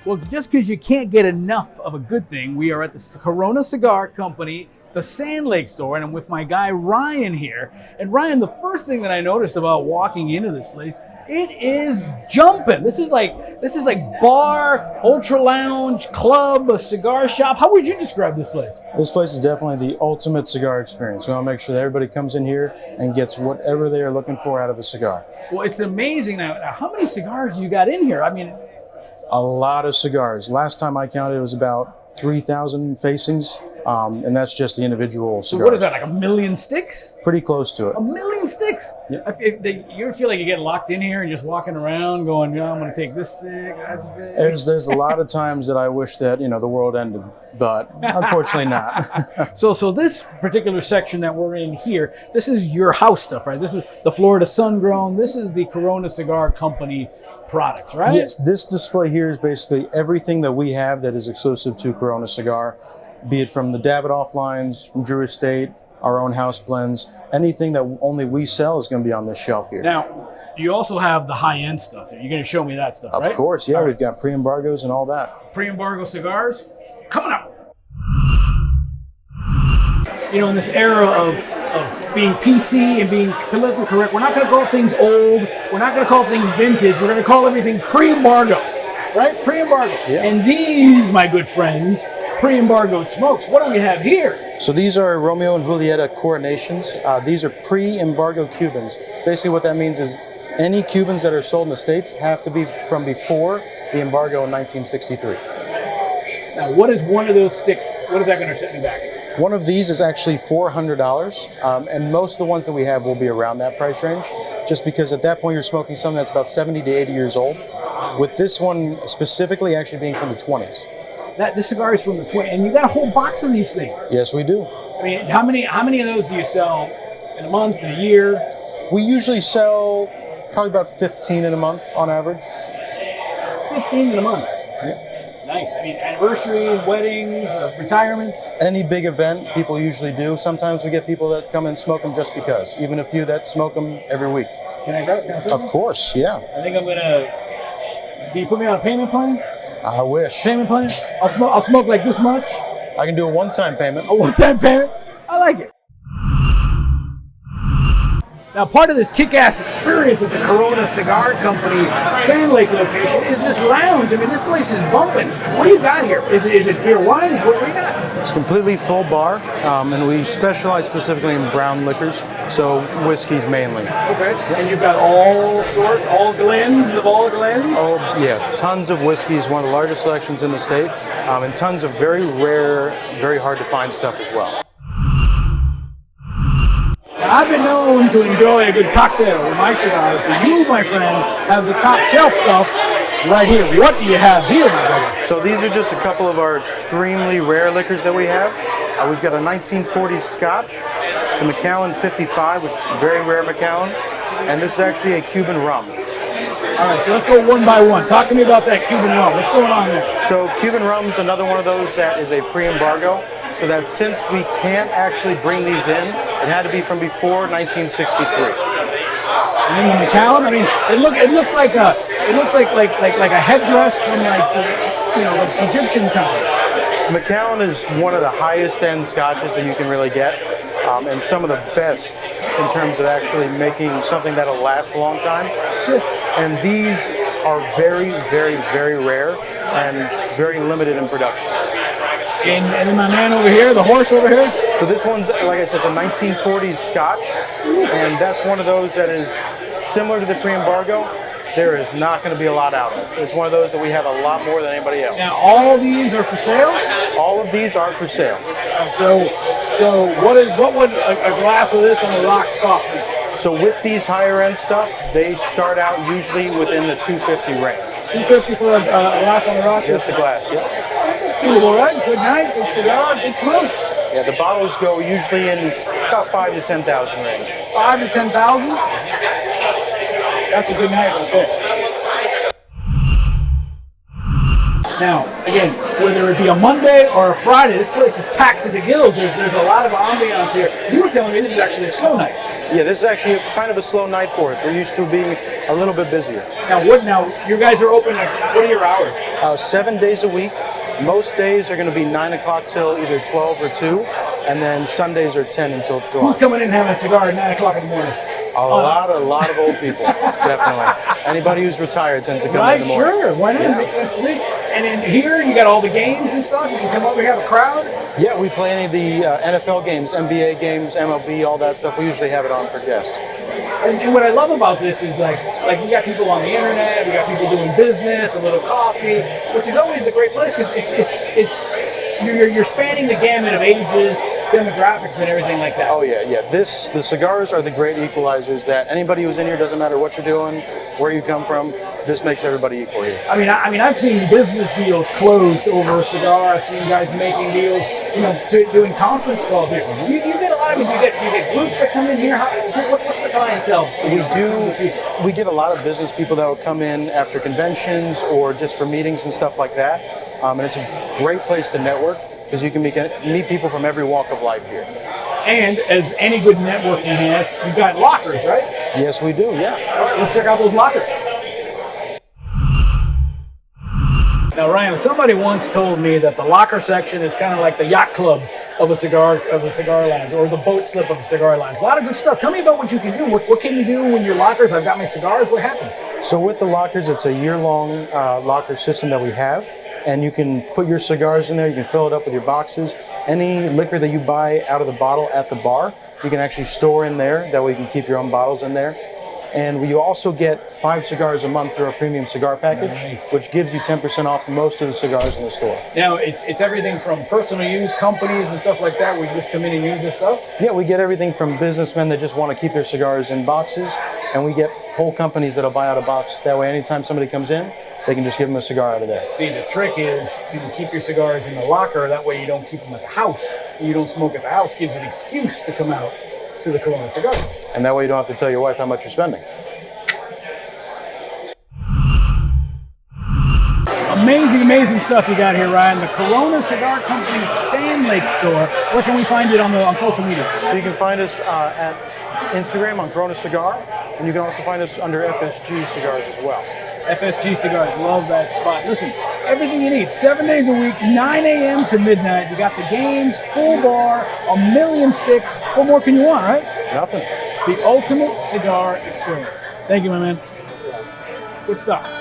Well, just because you can't get enough of a good thing, we are at the Corona Cigar Company, the Sand Lake store, and I'm with my guy Ryan here. And Ryan, the first thing that I noticed about walking into this place, it is jumping. This is like bar, ultra lounge, club, a cigar shop. How would you describe this place? This place is definitely the ultimate cigar experience. We want to make sure that everybody comes in here and gets whatever they are looking for out of a cigar. Well, it's amazing. Now, how many cigars you got in here? I mean, a lot of cigars. Last time I counted, it was about 3,000 facings, and that's just the individual cigars. So what is that, like a million sticks? Pretty close to it. A million sticks? Yep. You ever feel like you get locked in here and just walking around going, no, I'm going to take this stick, that stick? There's a lot of times that I wish that, the world ended, but unfortunately not. So this particular section that we're in here, this is your house stuff, right? This is the Florida Sun Grown. This is the Corona Cigar Company products, right? Yes, this display here is basically everything that we have that is exclusive to Corona Cigar, be it from the Davidoff lines, from Drew Estate, our own house blends, anything that only we sell is going to be on this shelf here. Now, you also have the high-end stuff there. You're going to show me that stuff, right? Of course, yeah. We've got pre-embargoes and all that. Pre-embargo cigars coming up. In this era of being PC and being politically correct, we're not going to call things old. We're not going to call things vintage. We're going to call everything pre-embargo, right? Pre-embargo. Yeah. And these, my good friends, pre-embargoed smokes. What do we have here? So these are Romeo and Julieta Coronations. These are pre-embargo Cubans. Basically what that means is any Cubans that are sold in the States have to be from before the embargo in 1963. Now, what is one of those sticks? What is that going to set me back? One of these is actually $400, and most of the ones that we have will be around that price range, just because at that point you're smoking something that's about 70 to 80 years old, with this one specifically actually being from the 20s. This cigar is from the 20s, and you got a whole box of these things. Yes, we do. I mean, how many of those do you sell in a month, in a year? We usually sell probably about 15 in a month on average. 15 in a month? Yeah. Nice. I mean, anniversaries, weddings, retirements? Any big event, people usually do. Sometimes we get people that come and smoke them just because. Even a few that smoke them every week. Can I grab it? Of course, yeah. I think I'm going to... Can you put me on a payment plan? I wish. Payment plan? I'll smoke like this much? I can do a one-time payment. A one-time payment? I like it. Now, part of this kick-ass experience at the Corona Cigar Company Sand Lake location is this lounge. I mean, this place is bumping. What do you got here? Is it beer wine? What do you got? It's completely full bar, and we specialize specifically in brown liquors, so whiskeys mainly. Okay. Yep. And you've got all sorts, all blends of all blends? Oh, yeah. Tons of whiskeys, one of the largest selections in the state, and tons of very rare, very hard to find stuff as well. I've been known to enjoy a good cocktail with my cigars, but you, my friend, have the top shelf stuff right here. What do you have here, my brother? So these are just a couple of our extremely rare liquors that we have. We've got a 1940s Scotch, the Macallan 55, which is a very rare Macallan, and this is actually a Cuban rum. All right, so let's go one by one. Talk to me about that Cuban rum. What's going on there? So Cuban rum's another one of those that is a pre-embargo, so that since we can't actually bring these in, it had to be from before 1963. And then the Macallan, I mean, it looks like a headdress from like Egyptian times. Macallan is one of the highest end scotches that you can really get, and some of the best in terms of actually making something that'll last a long time. And these are very, very, very rare and very limited in production. And then my man over here, the horse over here? So this one's, like I said, it's a 1940s Scotch, and that's one of those that is similar to the pre-embargo. There is not going to be a lot out of. It's one of those that we have a lot more than anybody else. Now, all of these are for sale? All of these are for sale. So what would a glass of this on the rocks cost me? So with these higher end stuff, they start out usually within the $250 range. $250 for a glass on the rocks? Just a glass, yeah. That's doable, right? Good night, good cigar, good smokes. Yeah, the bottles go usually in about 5,000 to 10,000 range. 5,000 to 10,000? That's a good night right there. Now, again, whether it be a Monday or a Friday, this place is packed to the gills. There's a lot of ambiance here. You were telling me this is actually a slow night. Yeah, this is actually kind of a slow night for us. We're used to being a little bit busier. Now, you guys are open, what are your hours? 7 days a week. Most days are going to be 9 o'clock till either 12 or 2, and then Sundays are 10 until 12. Who's coming in and having a cigar at 9 o'clock in the morning? A lot of old people, definitely. Anybody who's retired tends to come in the morning. Sure, why not? Yeah. Makes sense to me. And in here, you got all the games and stuff. You can come over here, have a crowd. Yeah, we play any of the NFL games, NBA games, MLB, all that stuff. We usually have it on for guests. And what I love about this is like we got people on the internet, we got people doing business, a little coffee, which is always a great place because you're spanning the gamut of ages, demographics, and everything like that. Oh yeah. The cigars are the great equalizers that anybody who's in here, doesn't matter what you're doing, where you come from, this makes everybody equal here. I mean, I've seen business deals closed over a cigar. I've seen guys making deals, doing conference calls here. You get a lot of it. You get groups that come in here. What's the clientele? We get a lot of business people that will come in after conventions or just for meetings and stuff like that. And it's a great place to network because you can meet people from every walk of life here. And as any good networking has, you've got lockers, right? Yes, we do, yeah. All right, let's check out those lockers. Now, Ryan, somebody once told me that the locker section is kind of like the yacht club of the cigar lounge, or the boat slip of a cigar lounge. A lot of good stuff. Tell me about what you can do. What can you do when your lockers? I've got my cigars. What happens? So with the lockers, it's a year-long locker system that we have, and you can put your cigars in there. You can fill it up with your boxes. Any liquor that you buy out of the bottle at the bar, you can actually store in there. That way you can keep your own bottles in there. And we also get 5 cigars a month through our premium cigar package, nice, which gives you 10% off most of the cigars in the store. Now, it's everything from personal use, companies and stuff like that, where you just come in and use this stuff? Yeah, we get everything from businessmen that just want to keep their cigars in boxes, and we get whole companies that'll buy out a box. That way, anytime somebody comes in, they can just give them a cigar out of there. See, the trick is to keep your cigars in the locker. That way you don't keep them at the house. You don't smoke at the house. Gives you an excuse to come out to the Corona Cigar. And that way you don't have to tell your wife how much you're spending. Amazing stuff you got here, Ryan. The Corona Cigar Company's Sand Lake store. Where can we find it on social media? So you can find us at Instagram on Corona Cigar, and you can also find us under FSG Cigars as well. FSG Cigars, love that spot. Listen, everything you need, 7 days a week, 9 a.m. to midnight. You got the games, full bar, a million sticks. What more can you want, right? Nothing. The ultimate cigar experience. Thank you, my man. Good stuff.